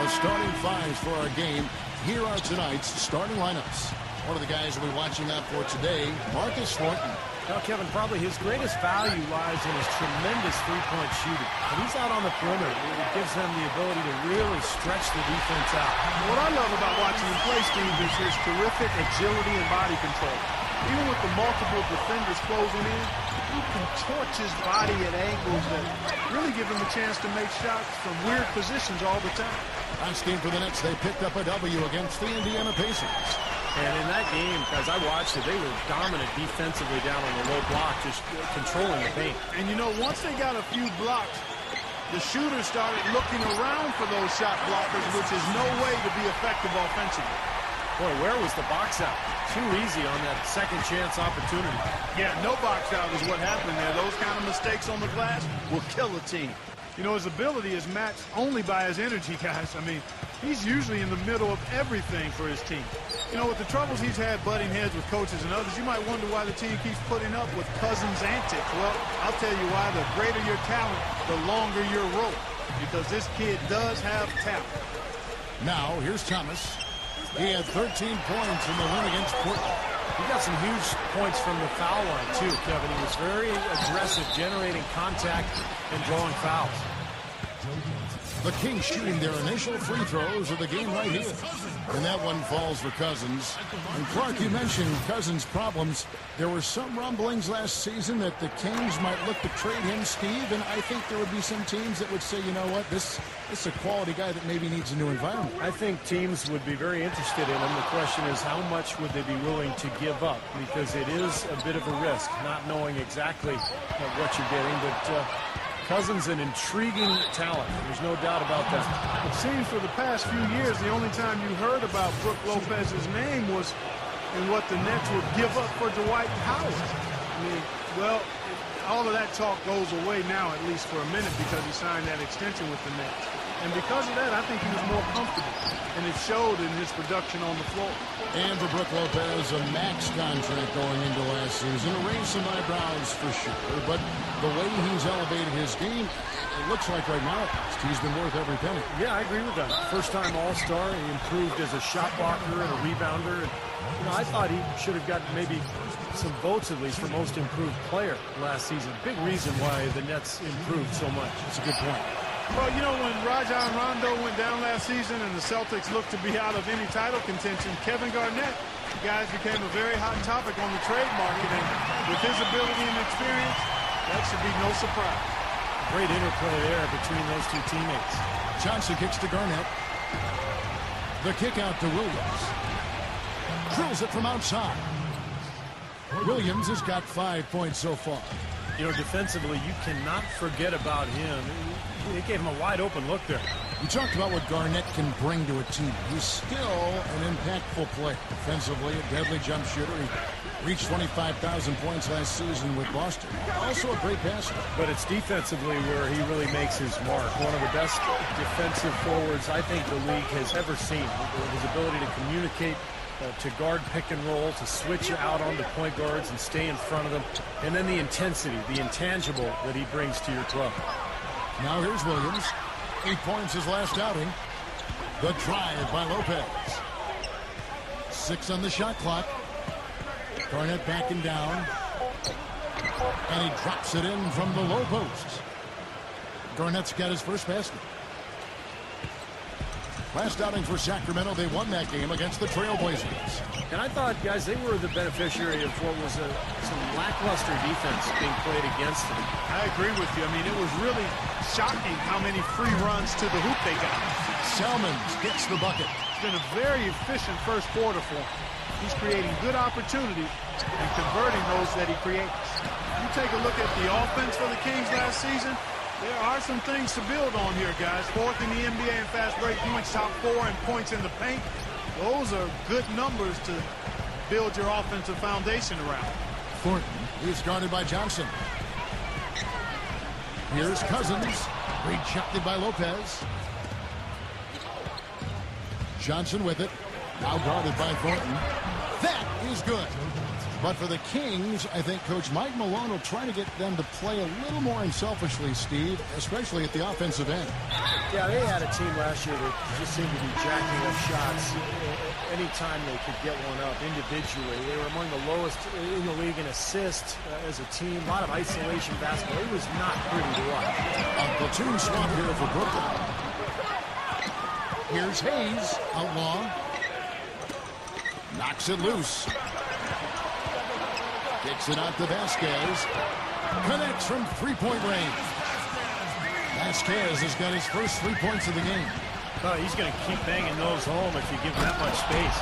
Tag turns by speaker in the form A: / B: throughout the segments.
A: The starting fives for our game. Here are tonight's starting lineups. One of the guys we'll be watching out for today, Marcus Thornton.
B: Now, Kevin, probably his greatest value lies in his tremendous three-point shooting. When he's out on the perimeter, it gives them the ability to really stretch the defense out.
C: What I love about watching him play, Steve, is his terrific agility and body control. Even with the multiple defenders closing in, he contorts his body at angles that really give him a chance to make shots from weird positions all the time.
A: Last game for the Nets, they picked up a W against the Indiana Pacers.
B: And in that game, as I watched it, they were dominant defensively down on the low block, just controlling the paint.
C: And, you know, once they got a few blocks, the shooters started looking around for those shot blockers, which is no way to be effective offensively.
B: Boy, where was the box out? Too easy on that second chance opportunity.
C: Yeah, no box out is what happened there. Those kind of mistakes on the glass will kill a team. You know, his ability is matched only by his energy, guys. I mean, he's usually in the middle of everything for his team. You know, with the troubles he's had butting heads with coaches and others, you might wonder why the team keeps putting up with Cousins' antics. Well, I'll tell you why. The greater your talent, the longer your rope, because this kid does have talent.
A: Now, here's Thomas. He had 13 points in the win against Portland.
B: He got some huge points from the foul line, too, Kevin. He was very aggressive, generating contact and drawing fouls.
A: The Kings shooting their initial free throws of the game right here. And that one falls for Cousins. And Clark, you mentioned Cousins' problems. There were some rumblings last season that the Kings might look to trade him, Steve, and I think there would be some teams that would say, you know what, this is a quality guy that maybe needs a new environment.
B: I think teams would be very interested in him. The question is, how much would they be willing to give up? Because it is a bit of a risk, not knowing exactly what you're getting, but Cousins, an intriguing talent. There's no doubt about that.
C: It seems for the past few years, the only time you heard about Brook Lopez's name was in what the Nets would give up for Dwight Howard. I mean, well, all of that talk goes away now, at least for a minute, because he signed that extension with the Nets. And because of that, I think he was more comfortable. And it showed in his production on the floor.
A: And for Brook Lopez, a max contract going into last season. Raised some eyebrows for sure. But the way he's elevated his game, it looks like right now he's been worth every penny.
B: Yeah, I agree with that. First-time All-Star. He improved as a shot blocker and a rebounder. And, you know, I thought he should have gotten maybe some votes at least for most improved player last season. Big reason why the Nets improved so much.
A: That's a good point.
C: Well, you know, when Rajon Rondo went down last season and the Celtics looked to be out of any title contention, Kevin Garnett, guys, became a very hot topic on the trade market. And with his ability and experience, that should be no surprise.
B: Great interplay there between those two teammates.
A: Johnson kicks to Garnett. The kick out to Williams. Drills it from outside. Williams has got 5 points so far.
B: You know, defensively, you cannot forget about him. It gave him a wide-open look there.
A: We talked about what Garnett can bring to a team. He's still an impactful player. Defensively, a deadly jump shooter. He reached 25,000 points last season with Boston. Also a great passer.
B: But it's defensively where he really makes his mark. One of the best defensive forwards I think the league has ever seen. His ability to communicate, to guard pick and roll, to switch out onto point guards and stay in front of them. And then the intensity, the intangible that he brings to your club.
A: Now here's Williams. 8 points his last outing. The drive by Lopez. 6 on the shot clock. Garnett backing down. And he drops it in from the low post. Garnett's got his first basket. Last outing for Sacramento, they won that game against the Trailblazers.
B: And I thought, guys, they were the beneficiary of what was some lackluster defense being played against them.
C: I agree with you. I mean, it was really shocking how many free runs to the hoop they got.
A: Salmons gets the bucket.
C: It's been a very efficient first quarter for him. He's creating good opportunities and converting those that he creates. You take a look at the offense for the Kings last season, there are some things to build on here, guys. 4th in the NBA in fast break points, top 4 in points in the paint. Those are good numbers to build your offensive foundation around.
A: Thornton is guarded by Johnson. Here's Cousins, rejected by Lopez. Johnson with it, now guarded by Thornton. That is good. But for the Kings, I think Coach Mike Malone will try to get them to play a little more unselfishly, Steve, especially at the offensive end.
B: Yeah, they had a team last year that just seemed to be jacking up shots anytime they could get one up individually. They were among the lowest in the league in assists as a team. A lot of isolation basketball. It was not pretty to watch.
A: A platoon swap here for Brooklyn. Here's Hayes, Outlaw. Knocks it loose. Kicks it out to Vasquez. Connects from three-point range. Vasquez has got his first 3 points of the game.
B: Oh, he's going to keep banging those home if you give him that much space.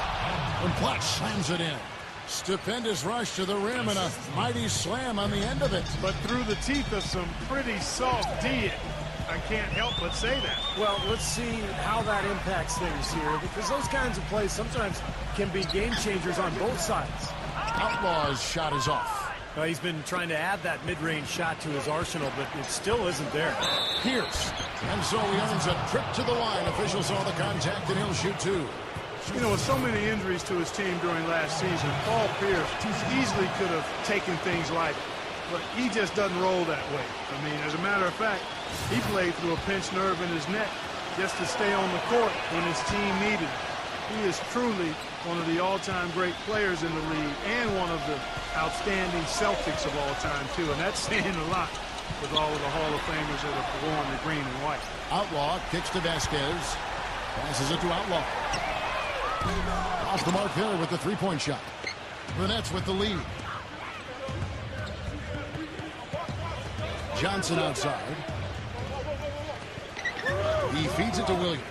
A: And Clutch slams it in. Stupendous rush to the rim and a mighty slam on the end of it.
C: But through the teeth of some pretty soft D. I can't help but say that.
B: Well, let's see how that impacts things here, because those kinds of plays sometimes can be game changers on both sides.
A: Outlaw's shot is off.
B: He's been trying to add that mid-range shot to his arsenal, but it still isn't there.
A: Pierce. And so he earns a trip to the line. Officials saw the contact, and he'll shoot two.
C: You know, with so many injuries to his team during last season, Paul Pierce easily could have taken things lightly. But he just doesn't roll that way. I mean, as a matter of fact, he played through a pinched nerve in his neck just to stay on the court when his team needed him. He is truly one of the all-time great players in the league and one of the outstanding Celtics of all time, too. And that's saying a lot with all of the Hall of Famers that have worn the green and white.
A: Outlaw kicks to Vasquez. Passes it to Outlaw. Off the mark there with the three-point shot. The Nets with the lead. Johnson outside. He feeds it to Williams.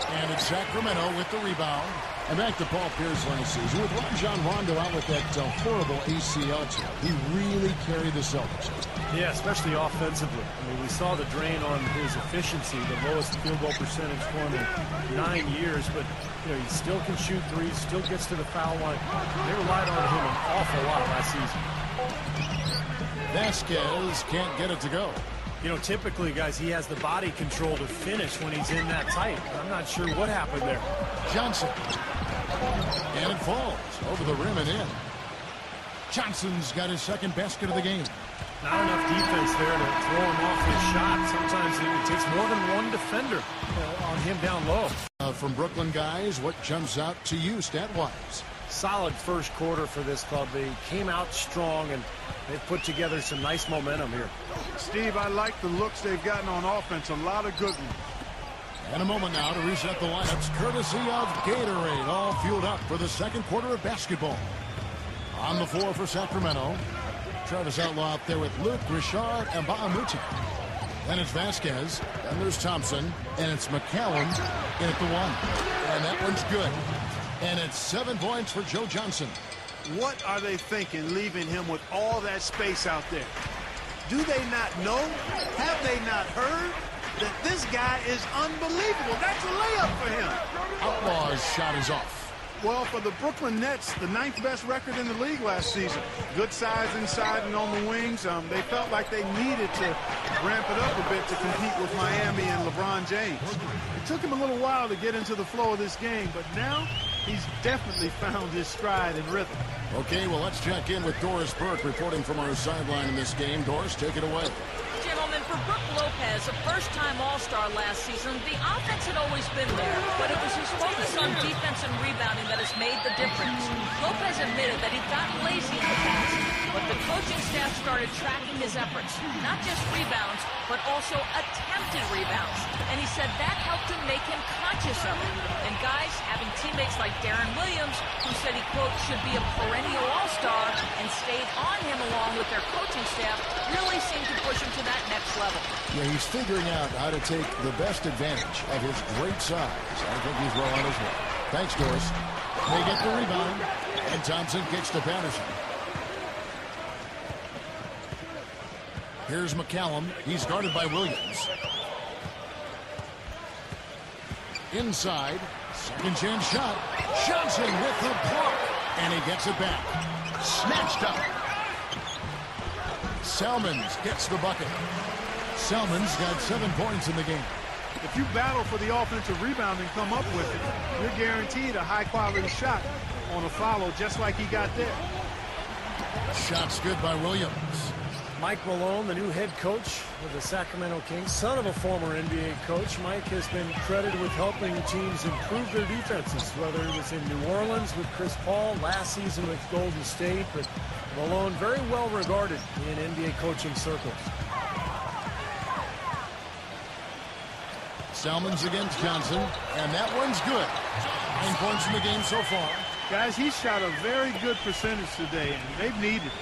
A: And it's Sacramento with the rebound. And back to Paul Pierce last season. With Rajon Rondo out with that horrible ACL tear, he really carried the Celtics.
B: Yeah, especially offensively. I mean, we saw the drain on his efficiency, the lowest field goal percentage for him in 9 years, but you know, he still can shoot threes, still gets to the foul line. They relied on him an awful lot last season.
A: Vasquez can't get it to go.
B: You know, typically, guys, he has the body control to finish when he's in that tight. I'm not sure what happened there.
A: Johnson. And it falls over the rim and in. Johnson's got his second basket of the game.
B: Not enough defense there to throw him off his shot. Sometimes it takes more than one defender on him down low.
A: From Brooklyn guys, what jumps out to you stat-wise?
B: Solid first quarter for this club. They came out strong, and they've put together some nice momentum here.
C: Steve, I like the looks they've gotten on offense. A lot of good ones.
A: And a moment now to reset the lineups, courtesy of Gatorade, all fueled up for the second quarter of basketball. On the floor for Sacramento, Travis Outlaw out there with Luke, Richard, and Bahamute. Then it's Vasquez, then there's Thompson, and it's McCallum in at the one. And that one's good. And it's 7 points for Joe Johnson.
C: What are they thinking, leaving him with all that space out there? Do they not know? Have they not heard that this guy is unbelievable? That's a layup for him.
A: Outlaw's shot is off.
C: Well, for the Brooklyn Nets, the 9th best record in the league last season. Good size inside and on the wings. They felt like they needed to ramp it up a bit to compete with Miami and LeBron James. It took him a little while to get into the flow of this game, but now he's definitely found his stride and rhythm.
A: Okay, well, let's check in with Doris Burke reporting from our sideline in this game. Doris, take it away.
D: Gentlemen, for Brook Lopez, a first-time All-Star last season, the offense had always been there, but it was his focus on defense and rebounding that has made the difference. Lopez admitted that he got lazy in the past, but the coaching staff started tracking his efforts, not just rebounds, but also attempted rebounds. And he said that helped him make him conscious of it. And guys, having teammates like Darren Williams, who said he, quote, should be a perennial All-Star, and stayed on him along with their coaching staff, really seemed to push him to that next level.
A: Yeah, he's figuring out how to take the best advantage of his great size. I think he's well on his way. Thanks, Doris. They get the rebound, and Thompson kicks to Patterson. Here's McCallum. He's guarded by Williams. Inside, second chance shot. Johnson with the block, and he gets it back. Snatched up. Salmons gets the bucket. Salmons got 7 points in the game.
C: If you battle for the offensive rebound and come up with it, you're guaranteed a high-quality shot on a follow, just like he got there.
A: Shot's good by Williams.
B: Mike Malone, the new head coach of the Sacramento Kings, son of a former NBA coach. Mike has been credited with helping teams improve their defenses, whether it was in New Orleans with Chris Paul, last season with Golden State, but Malone very well regarded in NBA coaching circles.
A: Salmon's against Johnson, and that one's good. 9 points in the game so far.
C: Guys, he shot a very good percentage today, and they've needed it.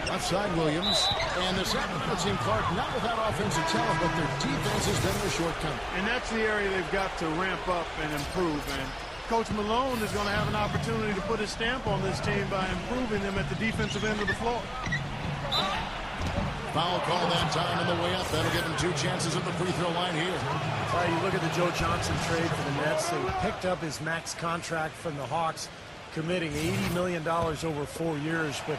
A: Outside Williams, and the Sacramento team, Clark, not without offensive talent, but their defense has been their shortcoming.
C: And that's the area they've got to ramp up and improve. And Coach Malone is going to have an opportunity to put his stamp on this team by improving them at the defensive end of the floor.
A: Foul call that time on the way up. That'll give him 2 chances at the free throw line here.
B: You look at the Joe Johnson trade for the Nets. They picked up his max contract from the Hawks, committing $80 million over 4 years. But,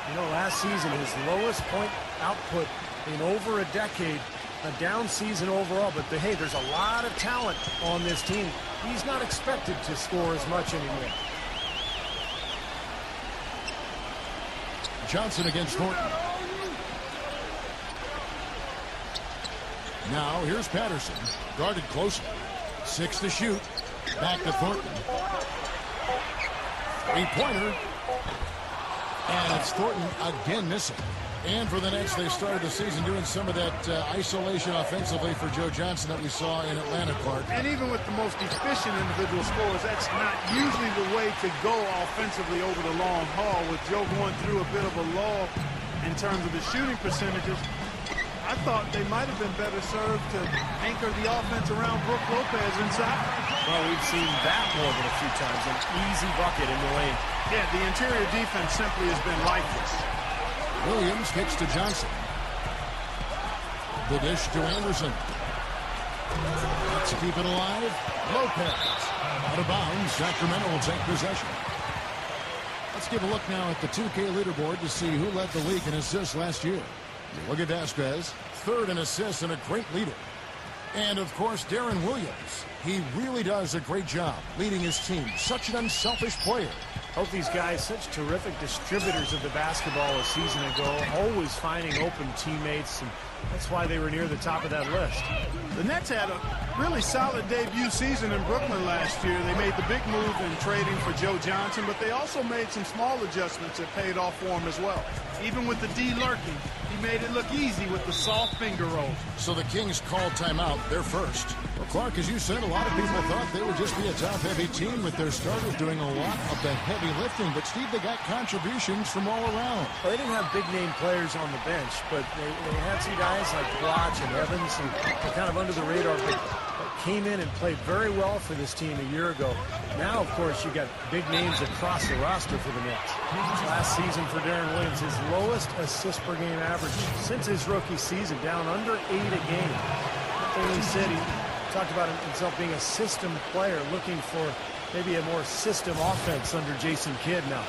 B: you know, last season, his lowest point output in over a decade, a down season overall. But, hey, there's a lot of talent on this team. He's not expected to score as much anymore.
A: Johnson against Thornton. Now, here's Patterson, guarded closely. 6 to shoot. Back to Thornton. 3-pointer. And it's Thornton again missing. And for the Nets, they started the season doing some of that isolation offensively for Joe Johnson that we saw in Atlanta, Clark.
C: And even with the most efficient individual scorers, that's not usually the way to go offensively over the long haul. With Joe going through a bit of a lull in terms of the shooting percentages, I thought they might have been better served to anchor the offense around Brook Lopez inside.
B: Well, we've seen that more than a few times. An easy bucket in the lane.
C: Yeah, the interior defense simply has been lifeless.
A: Williams kicks to Johnson. The dish to Anderson. Let's keep it alive. Lopez. Out of bounds. Sacramento will take possession. Let's give a look now at the 2K leaderboard to see who led the league in assists last year. Look at Vasquez, 3rd in assists and a great leader. And, of course, Darren Williams. He really does a great job leading his team. Such an unselfish player.
B: Both these guys, such terrific distributors of the basketball a season ago, always finding open teammates, and that's why they were near the top of that list.
C: The Nets had a really solid debut season in Brooklyn last year. They made the big move in trading for Joe Johnson, but they also made some small adjustments that paid off for him as well. Even with the D lurking, he made it look easy with the soft finger roll.
A: So the Kings called timeout. They're first. Well, Clark, as you said, a lot of people thought they would just be a top-heavy team with their starters doing a lot of the heavy lifting. But, Steve, they got contributions from all around.
B: Well, they didn't have big-name players on the bench, but they had some guys like Blotch and Evans who were kind of under the radar, but came in and played very well for this team a year ago. Now, of course, you got big names across the roster for the Nets. Last season for Darren Williams, his lowest assist per game average since his rookie season, down under 8 a game. And he said he talked about himself being a system player, looking for maybe a more system offense under Jason Kidd now.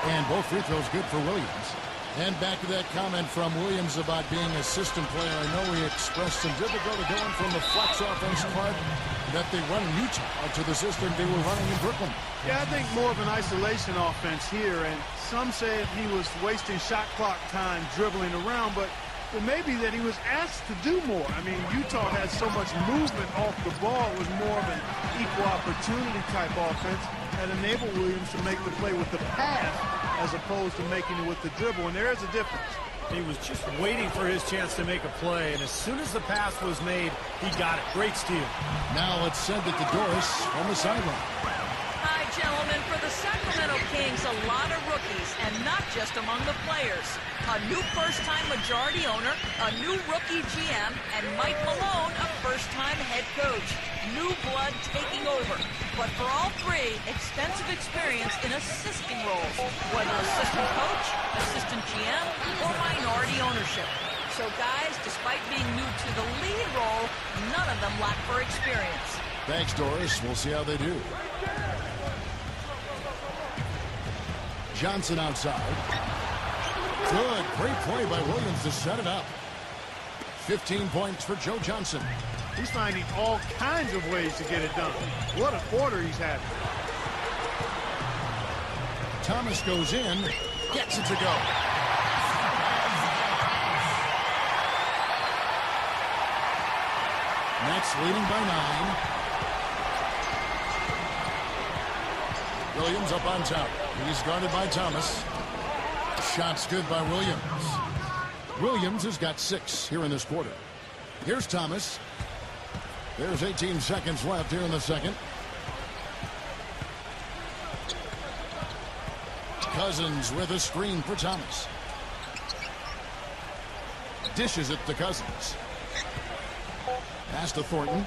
A: And both free throws good for Williams. And back to that comment from Williams about being a system player. I know he expressed some difficulty going from the flex offense, Clark, that they run in Utah to the system they were running in Brooklyn.
C: Yeah, I think more of an isolation offense here, and some said he was wasting shot clock time dribbling around, but it may be that he was asked to do more. I mean, Utah had so much movement off the ball. It was more of an equal opportunity type offense that enabled Williams to make the play with the pass as opposed to making it with the dribble, and there is a difference.
B: He was just waiting for his chance to make a play, and as soon as the pass was made, he got it. Great steal.
A: Now let's send it to Doris on the sideline.
D: Hi, gentlemen. For the Sacramento Kings, a lot of rookies, and not just among the players. A new first-time majority owner, a new rookie GM, and Mike Malone, a first-time head coach. New blood taking over. But for all three, extensive experience in assisting roles, whether assistant coach, assistant GM, or minority ownership. So guys, despite being new to the lead role, none of them lack for experience.
A: Thanks, Doris. We'll see how they do. Johnson outside. Good, great play by Williams to set it up. 15 points for Joe Johnson.
C: He's finding all kinds of ways to get it done. What a quarter he's having.
A: Thomas goes in, gets it to go. Nets leading by 9. Williams up on top. He's guarded by Thomas. Shot's good by Williams. Williams has got 6 here in this quarter. Here's Thomas. There's 18 seconds left here in the second. Cousins with a screen for Thomas. Dishes it to Cousins. Pass to Thornton.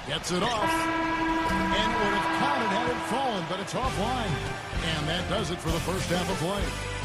A: Gets it off. And it would have counted had it fallen, but it's offline. And that does it for the first half of play.